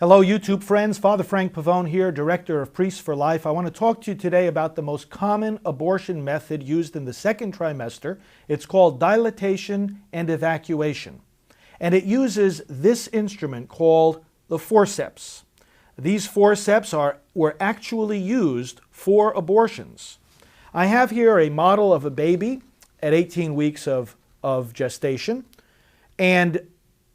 Hello YouTube friends, Father Frank Pavone here, Director of Priests for Life. I want to talk to you today about the most common abortion method used in the second trimester. It's called dilatation and evacuation. And it uses this instrument called the forceps. These forceps were actually used for abortions. I have here a model of a baby at 18 weeks of gestation. And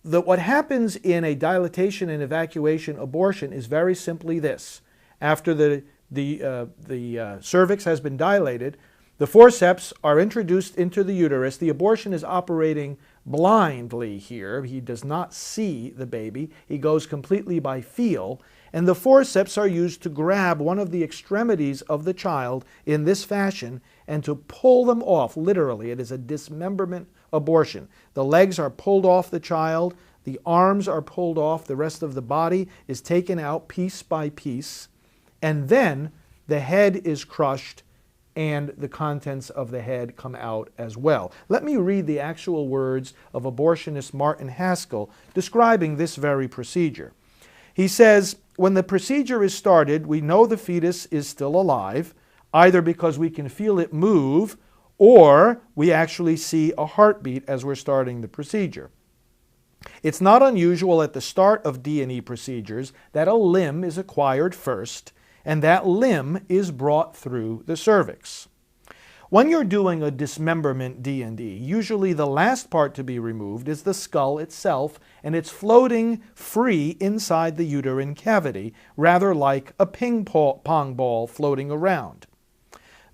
what happens in a dilatation and evacuation abortion is very simply this. After the cervix has been dilated, the forceps are introduced into the uterus. The abortion is operating blindly here. He does not see the baby. He goes completely by feel. And the forceps are used to grab one of the extremities of the child in this fashion and to pull them off, literally. It is a dismemberment abortion. The legs are pulled off the child, the arms are pulled off, the rest of the body is taken out piece by piece, and then the head is crushed and the contents of the head come out as well. Let me read the actual words of abortionist Martin Haskell describing this very procedure. He says, "When the procedure is started, we know the fetus is still alive, either because we can feel it move or we actually see a heartbeat as we're starting the procedure. It's not unusual at the start of D&E procedures that a limb is acquired first, and that limb is brought through the cervix. When you're doing a dismemberment D&E, usually the last part to be removed is the skull itself, and it's floating free inside the uterine cavity, rather like a ping-pong ball floating around.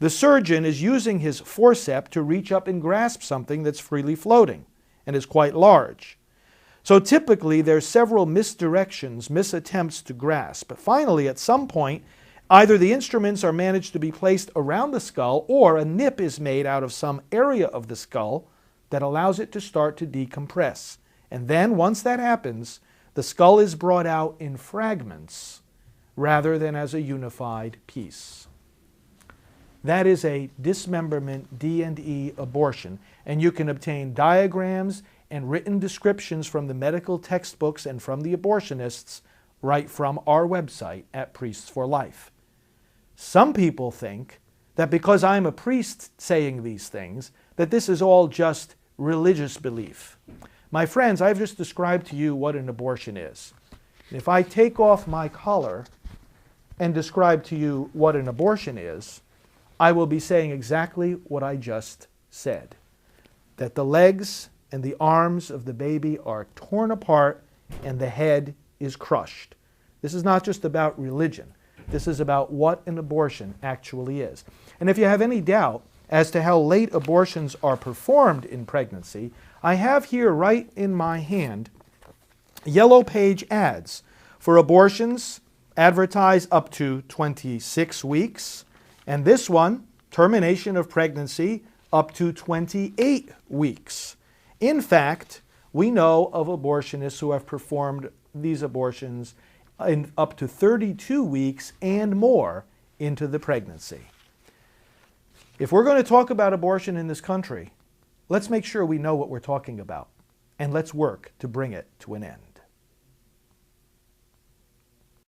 The surgeon is using his forceps to reach up and grasp something that's freely floating and is quite large. So typically there's several misdirections, misattempts to grasp. But finally, at some point, either the instruments are managed to be placed around the skull or a nip is made out of some area of the skull that allows it to start to decompress. And then once that happens, the skull is brought out in fragments rather than as a unified piece." That is a dismemberment D&E abortion, and you can obtain diagrams and written descriptions from the medical textbooks and from the abortionists right from our website at Priests for Life. Some people think that because I'm a priest saying these things, that this is all just religious belief. My friends, I've just described to you what an abortion is. If I take off my collar and describe to you what an abortion is, I will be saying exactly what I just said, that the legs and the arms of the baby are torn apart and the head is crushed. This is not just about religion. This is about what an abortion actually is. And if you have any doubt as to how late abortions are performed in pregnancy, I have here right in my hand yellow page ads for abortions advertised up to 26 weeks. And this one, termination of pregnancy, up to 28 weeks. In fact, we know of abortionists who have performed these abortions in up to 32 weeks and more into the pregnancy. If we're going to talk about abortion in this country, let's make sure we know what we're talking about, and let's work to bring it to an end.